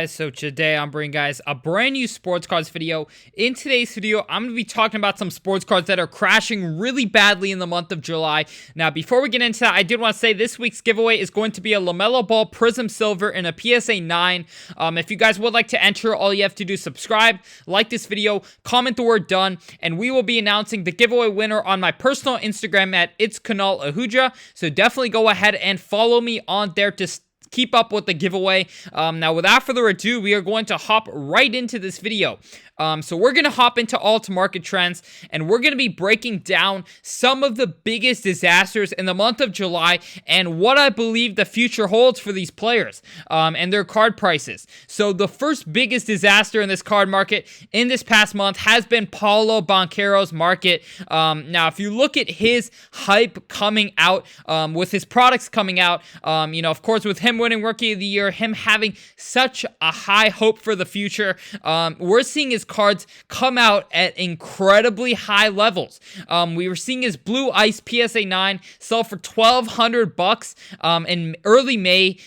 So today I'm bringing guys a brand new sports cards video. In today's video, I'm going to be talking about some sports cards that are crashing really badly in the month of July. Now, before we get into that, I did want to say this week's giveaway is going to be a LaMelo Ball Prism Silver and a PSA 9. If you guys would like to enter, all you have to do is subscribe, like this video, comment the word done, and we will be announcing the giveaway winner on my personal Instagram at itskanalahuja. So definitely go ahead and follow me on there to keep up with the giveaway. Now, without further ado, we are going to hop right into this video. So we're going to hop into alt market trends, and we're going to be breaking down some of the biggest disasters in the month of July and what I believe the future holds for these players and their card prices. So the first biggest disaster in this card market in this past month has been Paulo Boncaro's market. Now, if you look at his hype coming out with his products coming out, of course, with him winning Rookie of the Year, him having such a high hope for the future, we're seeing his cards come out at incredibly high levels. We were seeing his Blue Ice PSA 9 sell for $1,200 in early May.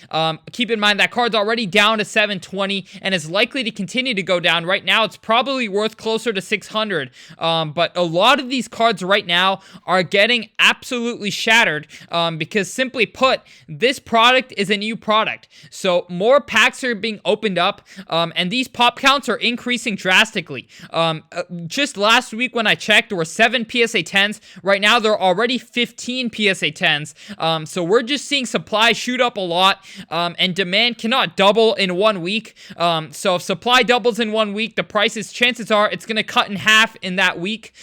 Keep in mind that card's already down to $720 and is likely to continue to go down. Right now, it's probably worth closer to $600. But a lot of these cards right now are getting absolutely shattered because, simply put, this product is a new product. So more packs are being opened up, and these pop counts are increasing drastically. Just last week when I checked, there were 7 PSA 10s. Right now, there are already 15 PSA 10s. So we're just seeing supply shoot up a lot, and demand cannot double in 1 week. So if supply doubles in 1 week, the prices, chances are, it's going to cut in half in that week.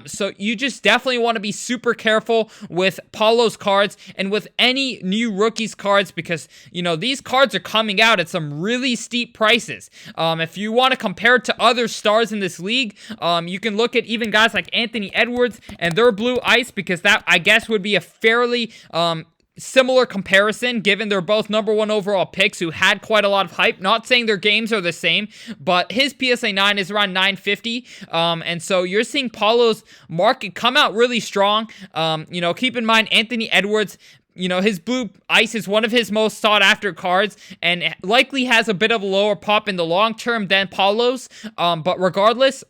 So you just definitely want to be super careful with Paulo's cards and with any new rookies cards because, these cards are coming out at some really steep prices. If you want to compare it to other stars in this league, you can look at even guys like Anthony Edwards and their Blue Ice, because that, I guess, would be a fairly similar comparison, given they're both number 1 overall picks who had quite a lot of hype. Not saying their games are the same, but his PSA 9 is around $950, and so you're seeing Paulo's market come out really strong. Keep in mind Anthony Edwards, his Blue Ice is one of his most sought after cards and likely has a bit of a lower pop in the long term than Paulo's. But regardless,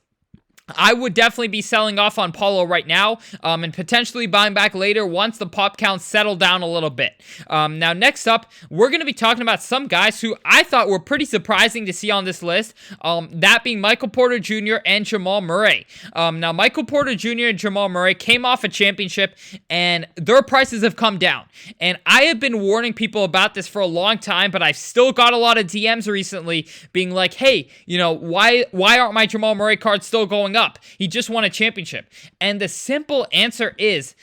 I would definitely be selling off on Paulo right now and potentially buying back later once the pop counts settle down a little bit. Now, next up, we're going to be talking about some guys who I thought were pretty surprising to see on this list, that being Michael Porter Jr. and Jamal Murray. Now, Michael Porter Jr. and Jamal Murray came off a championship, and their prices have come down. And I have been warning people about this for a long time, but I've still got a lot of DMs recently being like, hey, why aren't my Jamal Murray cards still going up? He just won a championship. And the simple answer is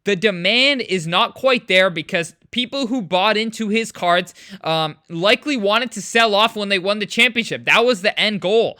the demand is not quite there because people who bought into his cards likely wanted to sell off when they won the championship. That was the end goal.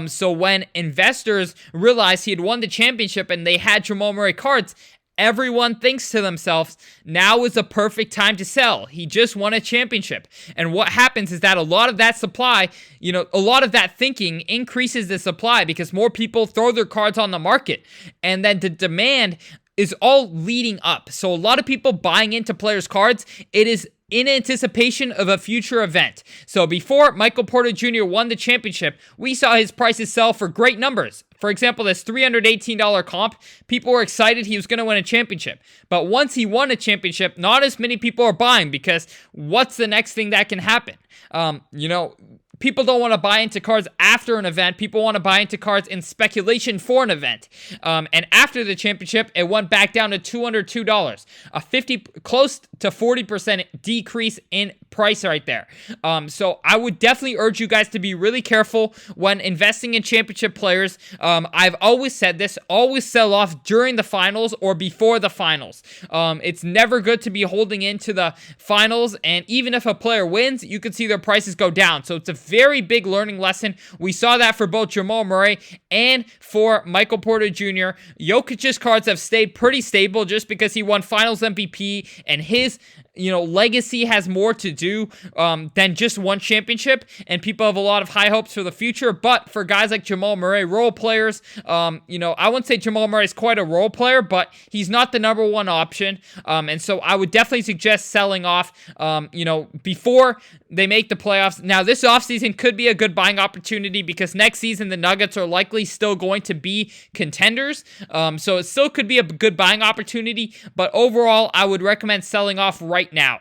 So when investors realized he had won the championship and they had Jamal Murray cards, everyone thinks to themselves, now is the perfect time to sell. He just won a championship. And what happens is that a lot of that supply, a lot of that thinking increases the supply because more people throw their cards on the market. And then the demand is all leading up. So a lot of people buying into players' cards, it is in anticipation of a future event. So before Michael Porter Jr. won the championship, we saw his prices sell for great numbers. For example, this $318 comp, people were excited he was going to win a championship. But once he won a championship, not as many people are buying because what's the next thing that can happen? People don't want to buy into cards after an event. People want to buy into cards in speculation for an event. And after the championship, it went back down to $202. Close to 40% decrease in price right there. So I would definitely urge you guys to be really careful when investing in championship players. I've always said this, always sell off during the finals or before the finals. It's never good to be holding into the finals, and even if a player wins, you can see their prices go down. So it's a very big learning lesson. We saw that for both Jamal Murray and for Michael Porter Jr. Jokic's cards have stayed pretty stable just because he won Finals MVP and his legacy has more to do than just one championship, and people have a lot of high hopes for the future. But for guys like Jamal Murray, role players, I wouldn't say Jamal Murray is quite a role player, but he's not the number one option. And so I would definitely suggest selling off, before they make the playoffs. Now, this offseason could be a good buying opportunity because next season the Nuggets are likely still going to be contenders. So it still could be a good buying opportunity, but overall, I would recommend selling off right now.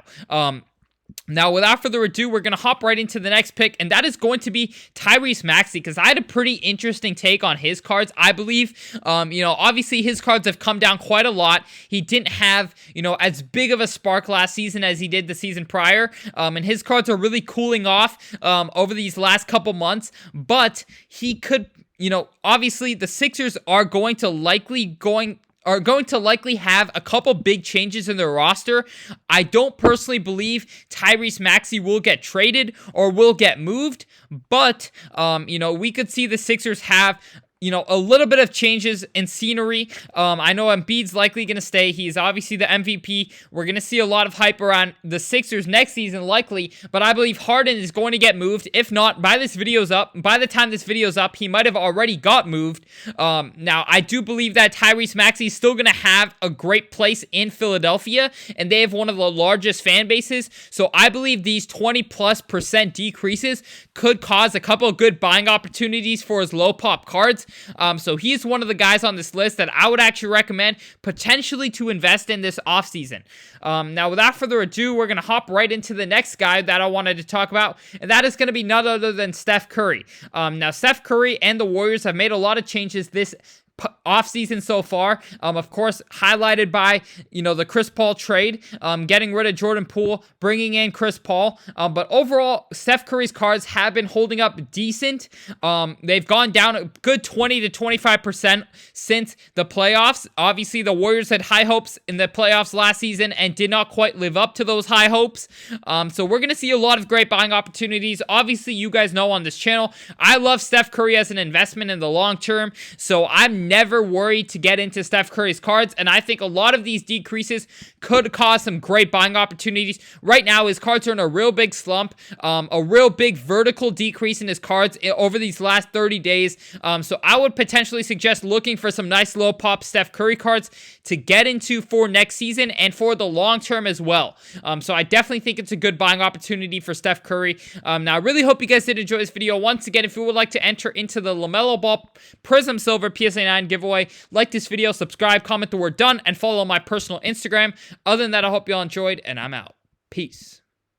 Now, without further ado, we're going to hop right into the next pick, and that is going to be Tyrese Maxiell, because I had a pretty interesting take on his cards, I believe. Obviously, his cards have come down quite a lot. He didn't have, as big of a spark last season as he did the season prior, and his cards are really cooling off over these last couple months, but he could, obviously, the Sixers are going to likely have a couple big changes in their roster. I don't personally believe Tyrese Maxiell will get traded or will get moved, but, we could see the Sixers have a little bit of changes in scenery. I know Embiid's likely going to stay. He is obviously the MVP. We're going to see a lot of hype around the Sixers next season, likely, but I believe Harden is going to get moved. If not, by the time this video's up, he might have already got moved. Now, I do believe that Tyrese Maxiell is still going to have a great place in Philadelphia, and they have one of the largest fan bases, so I believe these 20+% decreases could cause a couple of good buying opportunities for his low pop cards. So he is one of the guys on this list that I would actually recommend potentially to invest in this offseason. Now, without further ado, we're going to hop right into the next guy that I wanted to talk about, and that is going to be none other than Steph Curry. Now, Steph Curry and the Warriors have made a lot of changes this offseason so far, of course, highlighted by, the Chris Paul trade, getting rid of Jordan Poole, bringing in Chris Paul, but overall, Steph Curry's cards have been holding up decent. They've gone down a good 20 to 25% since the playoffs. Obviously, the Warriors had high hopes in the playoffs last season and did not quite live up to those high hopes, so we're going to see a lot of great buying opportunities. Obviously, you guys know on this channel, I love Steph Curry as an investment in the long term, so I'm never worried to get into Steph Curry's cards, and I think a lot of these decreases could cause some great buying opportunities. Right now, his cards are in a real big slump, a real big vertical decrease in his cards over these last 30 days, so I would potentially suggest looking for some nice low pop Steph Curry cards to get into for next season and for the long term as well. So I definitely think it's a good buying opportunity for Steph Curry. Now, I really hope you guys did enjoy this video. Once again, if you would like to enter into the LaMelo Ball Prism Silver PSA 9 giveaway, like this video, subscribe, comment the word done, and follow my personal Instagram. Other than that, I hope you all enjoyed, and I'm out. Peace.